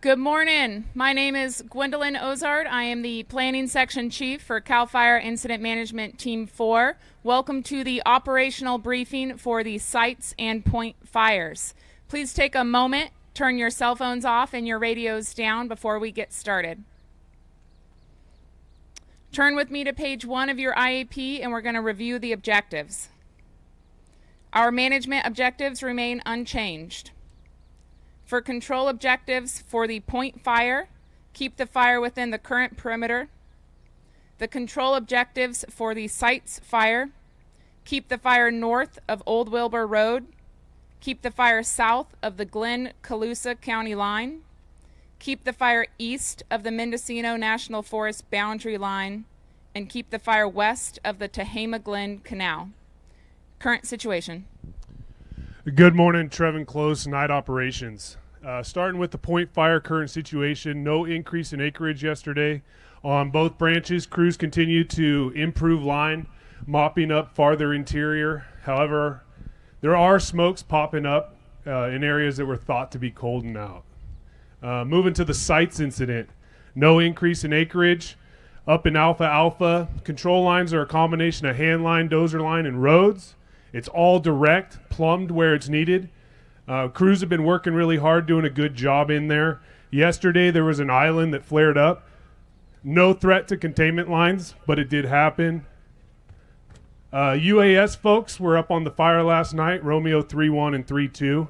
Good morning. My name is Gwendolyn Ozard. I am the Planning Section Chief for CAL FIRE Incident Management Team 4. Welcome to the operational briefing for the sites and point fires. Please take a moment, turn your cell phones off and your radios down before we get started. Turn with me to page 1 of your IAP and we're going to review the objectives. Our management objectives remain unchanged. For control objectives for the point fire, keep the fire within the current perimeter. The control objectives for the sites fire, keep the fire north of Old Wilbur Road, keep the fire south of the Glenn-Colusa County line, keep the fire east of the Mendocino National Forest boundary line, and keep the fire west of the Tehama-Glen Canal. Current situation. Good morning, Trevin Close, night operations. Starting with the point fire current situation, no increase in acreage yesterday. On both branches, crews continue to improve line, mopping up farther interior. However, there are smokes popping up in areas that were thought to be cold and out. Moving to the sites incident, no increase in acreage. Up in Alpha, control lines are a combination of hand line, dozer line, and roads. It's all direct, plumbed where it's needed. Crews have been working really hard, doing a good job in there. Yesterday, there was an island that flared up. No threat to containment lines, but it did happen. UAS folks were up on the fire last night, Romeo 3-1 and 3-2.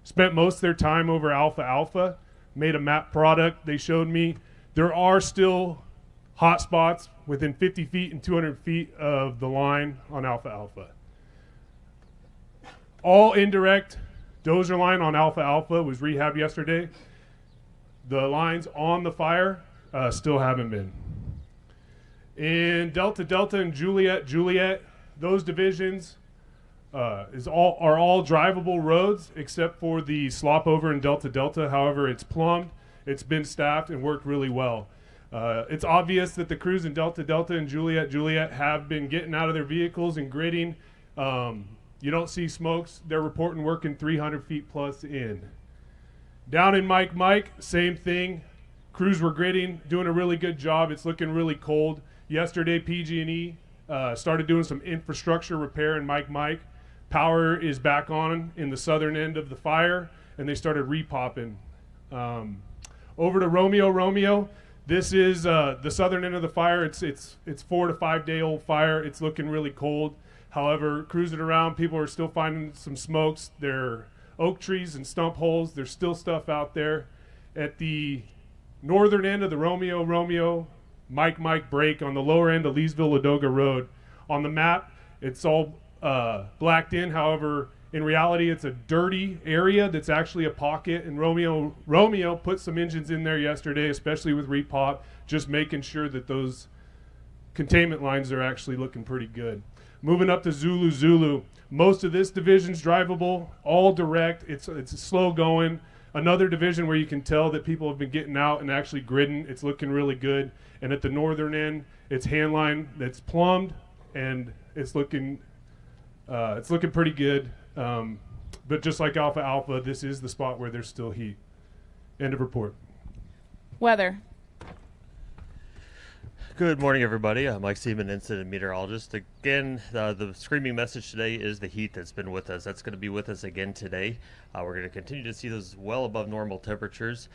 Spent most of their time over Alpha. Made a map product. They showed me there are still hot spots within 50 feet and 200 feet of the line on Alpha. All indirect dozer line on Alpha was rehabbed yesterday. The lines on the fire still haven't been. In Delta and Juliet, those divisions are all drivable roads except for the slop over in Delta. However, it's plumbed, it's been staffed, and worked really well. It's obvious that the crews in Delta and Juliet have been getting out of their vehicles and gridding. You don't see smokes. They're reporting working 300 feet plus in. Down in Mike, same thing. Crews were gridding, doing a really good job. It's looking really cold. Yesterday, PG&E started doing some infrastructure repair in Mike. Power is back on in the southern end of the fire, and they started repopping. Over to Romeo. This is the southern end of the fire. It's 4 to 5 day old fire. It's looking really cold. However, cruising around, people are still finding some smokes. There are oak trees and stump holes. There's still stuff out there. At the northern end of the Romeo, Mike break on the lower end of Leesville-Ladoga Road. On the map, it's all blacked in. However, in reality, it's a dirty area that's actually a pocket. And Romeo put some engines in there yesterday, especially with repop, just making sure that those containment lines are actually looking pretty good. Moving up to Zulu. Most of this division's drivable, all direct. It's slow going. Another division where you can tell that people have been getting out and actually gridding. It's looking really good. And at the northern end, it's hand line that's plumbed, and it's looking pretty good. But just like Alpha, this is the spot where there's still heat. End of report. Weather. Good morning, everybody. I'm Mike Seaman, incident meteorologist. Again, the screaming message today is the heat that's been with us. That's going to be with us again today. We're going to continue to see those well above normal temperatures.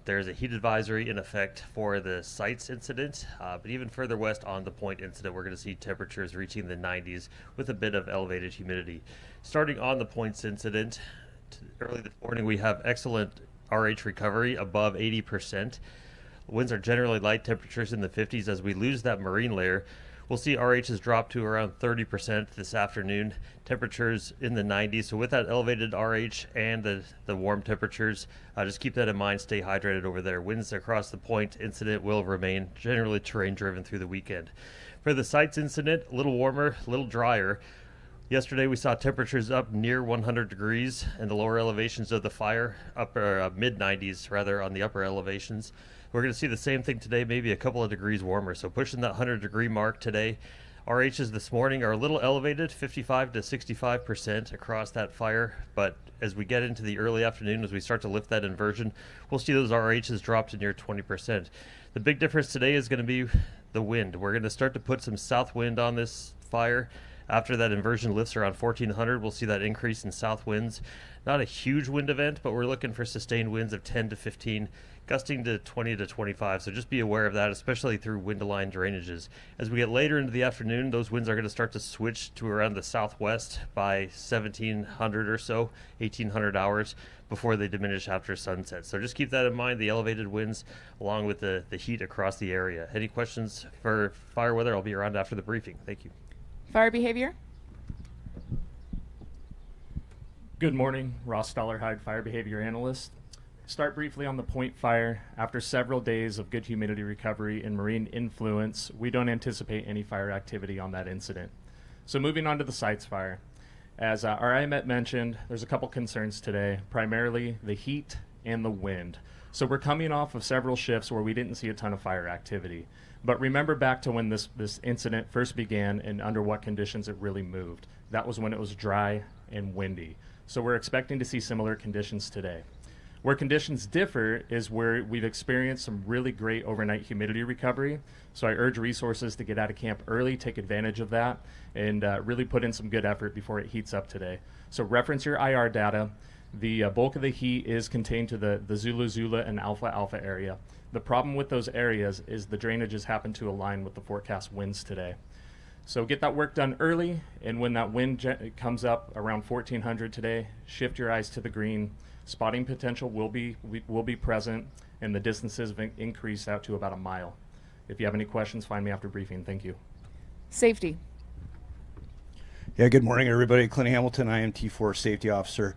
There's a heat advisory in effect for the sites incident, but even further west on the point incident, we're going to see temperatures reaching the 90s with a bit of elevated humidity. Starting on the points incident, early this morning we have excellent RH recovery above 80%. Winds are generally light, temperatures in the 50s. As we lose that marine layer, we'll see RHs drop to around 30% this afternoon. Temperatures in the 90s. So with that elevated RH and the warm temperatures, just keep that in mind. Stay hydrated over there. Winds across the point incident will remain generally terrain driven through the weekend. For the sites incident, a little warmer, a little drier. Yesterday we saw temperatures up near 100 degrees in the lower elevations of the fire, upper mid 90s rather on the upper elevations. We're going to see the same thing today, maybe a couple of degrees warmer. So pushing that 100-degree mark today. RHs this morning are a little elevated, 55 to 65% across that fire, but as we get into the early afternoon, as we start to lift that inversion, we'll see those RHs drop to near 20%. The big difference today is going to be the wind. We're going to start to put some south wind on this fire. After that inversion lifts around 1400, we'll see that increase in south winds. Not a huge wind event, but we're looking for sustained winds of 10 to 15, gusting to 20 to 25. So just be aware of that, especially through wind-aligned drainages. As we get later into the afternoon, those winds are going to start to switch to around the southwest by 1700 or so, 1800 hours before they diminish after sunset. So just keep that in mind, the elevated winds along with the heat across the area. Any questions for fire weather? I'll be around after the briefing. Thank you. Fire behavior. Good morning, Ross Stollerhide, Fire Behavior Analyst. Start briefly on the point fire. After several days of good humidity recovery and marine influence, we don't anticipate any fire activity on that incident. So moving on to the sites fire. As our IMET mentioned, there's a couple concerns today, primarily the heat and the wind. So we're coming off of several shifts where we didn't see a ton of fire activity. But remember back to when this incident first began and under what conditions it really moved. That was when it was dry and windy. So we're expecting to see similar conditions today. Where conditions differ is where we've experienced some really great overnight humidity recovery. So I urge resources to get out of camp early, take advantage of that, and really put in some good effort before it heats up today. So reference your IR data. The bulk of the heat is contained to the Zulu and Alpha area. The problem with those areas is the drainages happen to align with the forecast winds today. So get that work done early, and when that wind comes up around 1400 today, shift your eyes to the green. Spotting potential will be present, and the distances have increased out to about a mile. If you have any questions, find me after briefing. Thank you. Safety. Yeah, good morning, everybody. Clint Hamilton, IMT4 Safety Officer.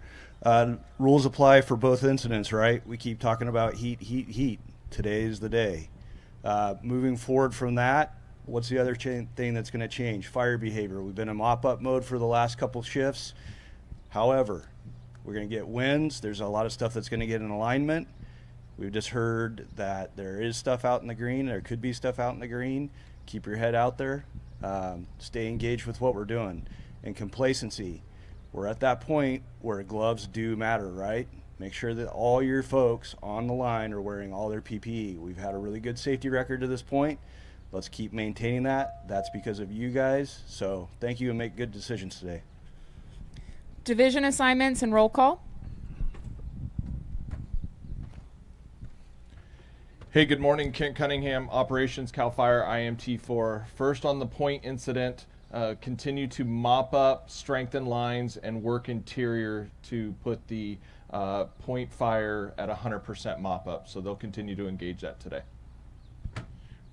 Rules apply for both incidents, right? We keep talking about heat. Today is the day. Moving forward from that, what's the other thing that's going to change? Fire behavior. We've been in mop-up mode for the last couple shifts. However, we're going to get winds. There's a lot of stuff that's going to get in alignment. We've just heard that there is stuff out in the green. There could be stuff out in the green. Keep your head out there. Stay engaged with what we're doing. And complacency. We're at that point where gloves do matter, right? Make sure that all your folks on the line are wearing all their PPE. We've had a really good safety record to this point. Let's keep maintaining that. That's because of you guys. So thank you and make good decisions today. Division assignments and roll call. Hey, good morning. Kent Cunningham, Operations CAL FIRE IMT4. First on the point incident, continue to mop up, strengthen lines, and work interior to put the point fire at 100% mop up. So they'll continue to engage that today.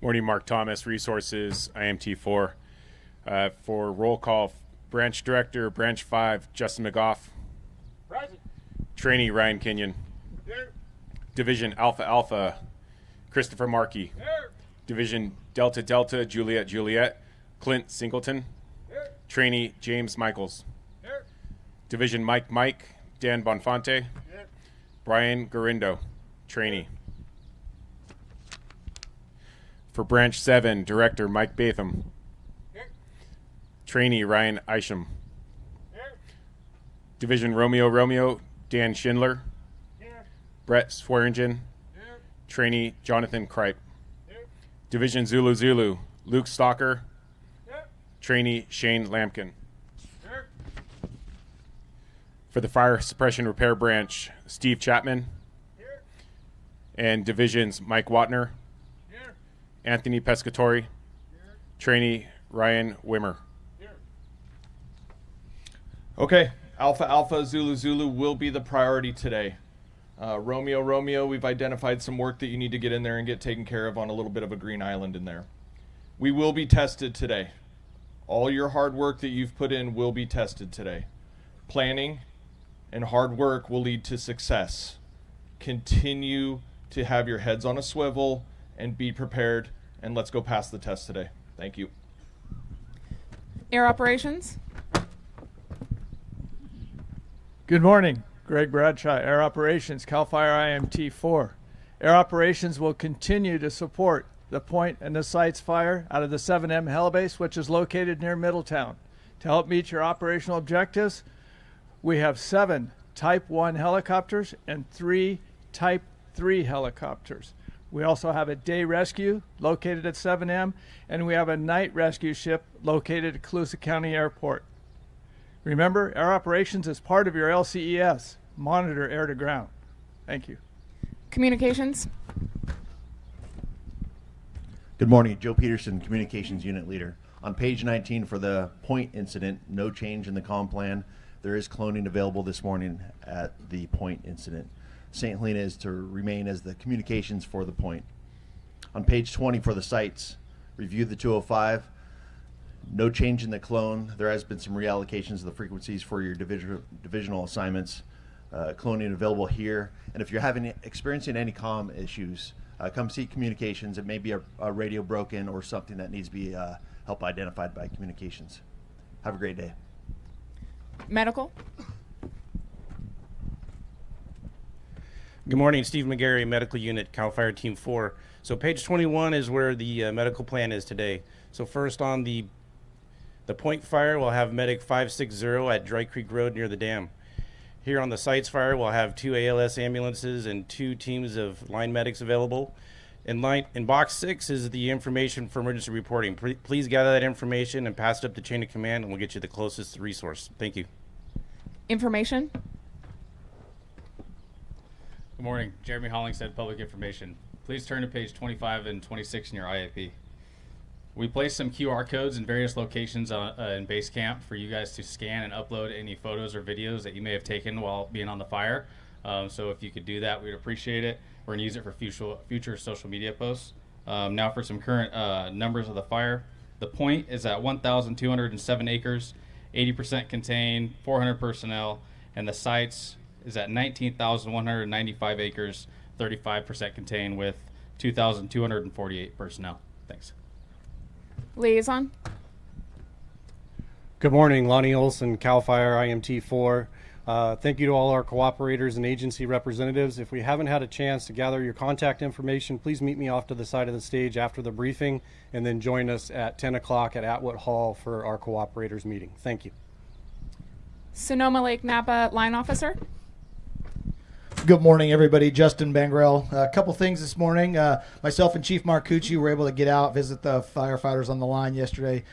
Morning, Mark Thomas, Resources, IMT4. For roll call, Branch Director, Branch 5, Justin McGough. Present. Trainee, Ryan Kenyon. Here. Division Alpha, Christopher Markey. Here. Division Delta, Juliet, Clint Singleton. Here. Trainee, James Michaels. Here. Division Mike, Dan Bonfante. Here. Brian Garindo, Trainee. For Branch 7, Director Mike Batham. Here. Trainee Ryan Isham. Here. Division Romeo, Dan Schindler. Here. Brett Swearingen. Here. Trainee Jonathan Kripe. Here. Division Zulu, Luke Stalker. Here. Trainee Shane Lampkin. Here. For the Fire Suppression Repair Branch, Steve Chapman. Here. And Divisions Mike Watner, Here. Anthony Pescatori, Here. Trainee Ryan Wimmer. Here. Okay, Alpha, Zulu will be the priority today. Romeo, we've identified some work that you need to get in there and get taken care of on a little bit of a green island in there. We will be tested today. All your hard work that you've put in will be tested today. Planning and hard work will lead to success. Continue to have your heads on a swivel and be prepared, and let's go pass the test today. Thank you. Air operations. Good morning. Greg Bradshaw, Air Operations, CAL FIRE IMT4. Air Operations will continue to support the point and the sites fire out of the 7M helibase, which is located near Middletown. To help meet your operational objectives, we have 7 Type 1 helicopters and 3 Type 3 helicopters. We also have a day rescue located at 7M, and we have a night rescue ship located at Colusa County Airport. Remember, air operations is part of your LCES. Monitor air to ground. Thank you. Communications. Good morning, Joe Peterson, Communications Unit Leader. On page 19 for the point incident, no change in the comm plan. There is cloning available this morning at the point incident. St. Helena is to remain as the communications for the point. On page 20 for the sites, review the 205. No change in the clone. There has been some reallocations of the frequencies for your divisional assignments. Cloning available here. And if you're experiencing any comm issues, come see communications. It may be a radio broken or something that needs to be help identified by communications. Have a great day. Medical. Good morning, Steve McGarry, Medical Unit, CAL FIRE Team 4. So page 21 is where the medical plan is today. So first on the point fire, we'll have Medic 560 at Dry Creek Road near the dam. Here on the sites fire, we'll have 2 ALS ambulances and 2 teams of line medics available. In box 6 is the information for emergency reporting. Please gather that information and pass it up the chain of command, and we'll get you the closest resource. Thank you. Information. Good morning, Jeremy Hollingshead, Public Information. Please turn to page 25 and 26 in your IAP. We placed some QR codes in various locations in base camp for you guys to scan and upload any photos or videos that you may have taken while being on the fire. So if you could do that, we'd appreciate it. We're going to use it for future social media posts. Now for some current numbers of the fire. The point is at 1,207 acres, 80% contained, 400 personnel, and the sites is at 19,195 acres, 35% contained with 2,248 personnel. Thanks. Liaison. Good morning, Lonnie Olson, CAL FIRE IMT 4. Thank you to all our cooperators and agency representatives. If we haven't had a chance to gather your contact information, please meet me off to the side of the stage after the briefing and then join us at 10 o'clock at Atwood Hall for our cooperators meeting. Thank you. Sonoma-Lake-Napa line officer. Good morning, everybody. Justin Bangrel. A couple things this morning. Myself and Chief Marcucci were able to get out, visit the firefighters on the line yesterday,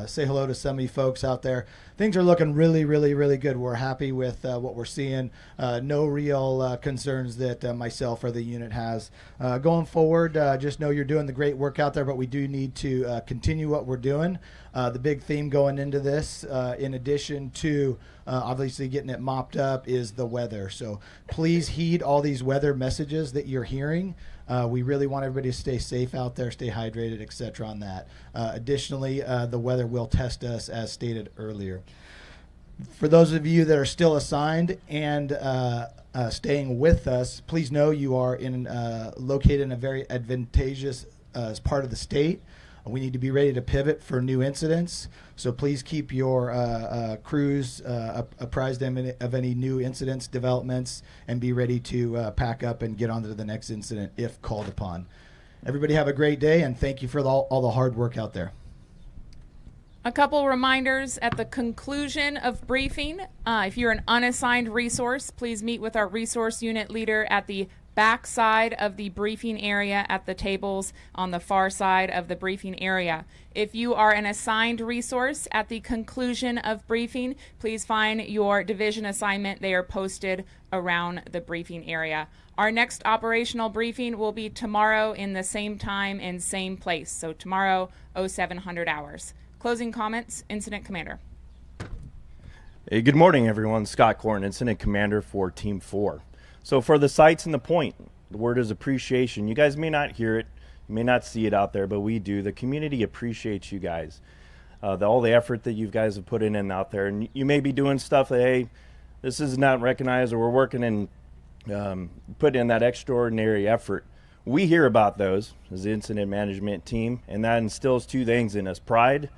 say hello to some of you folks out there. Things are looking really, really, really good. We're happy with what we're seeing. No real concerns that myself or the unit has. Going forward, just know you're doing the great work out there, but we do need to continue what we're doing. The big theme going into this, in addition to obviously getting it mopped up, is the weather. So please heed all these weather messages that you're hearing. We really want everybody to stay safe out there, stay hydrated, etc. on that. Additionally, the weather will test us, as stated earlier. For those of you that are still assigned and staying with us, please know you are located in a very advantageous part of the state. We need to be ready to pivot for new incidents. So please keep your crews apprised of any new incidents, developments, and be ready to pack up and get on to the next incident if called upon. Everybody have a great day, and thank you for all the hard work out there. A couple reminders at the conclusion of briefing. If you're an unassigned resource, please meet with our resource unit leader at the back side of the briefing area at the tables on the far side of the briefing area. If you are an assigned resource at the conclusion of briefing, please find your division assignment. They are posted around the briefing area. Our next operational briefing will be tomorrow in the same time and same place. So tomorrow, 0700 hours. Closing comments, Incident Commander. Hey, good morning, everyone. Scott Corn, Incident Commander for Team 4. So for the sites and the point, the word is appreciation. You guys may not hear it, you may not see it out there, but we do. The community appreciates you guys. All the effort that you guys have put in out there. And you may be doing stuff that, hey, this is not recognized, or we're working and put in that extraordinary effort. We hear about those as the incident management team, and that instills two things in us: pride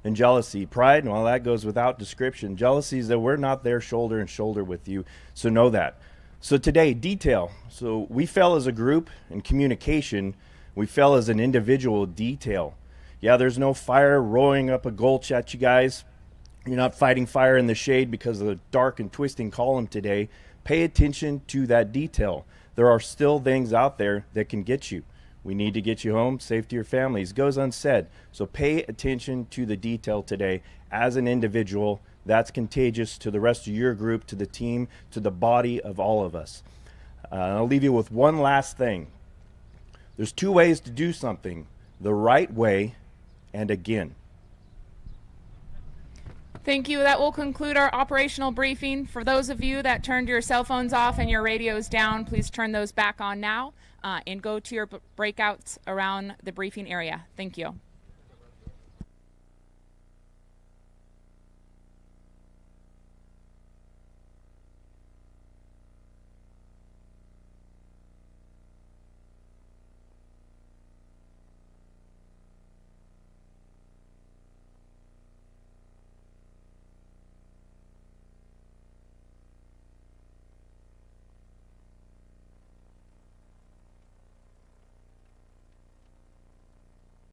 and jealousy. Pride, well, that goes without description. Jealousy is that we're not there shoulder and shoulder with you, so know that. So today, detail. So we fell as a group in communication We fail as an individual detail. Yeah, there's no fire rolling up a gulch at you guys. You're not fighting fire in the shade because of the dark and twisting column today. Pay attention to that detail. There are still things out there that can get you. We need to get you home, safe to your families. Goes unsaid. So pay attention to the detail today as an individual. That's contagious to the rest of your group, to the team, to the body of all of us. I'll leave you with one last thing. There's two ways to do something: the right way and again. Thank you. That will conclude our operational briefing. For those of you that turned your cell phones off and your radios down, please turn those back on now and go to your breakouts around the briefing area. Thank you.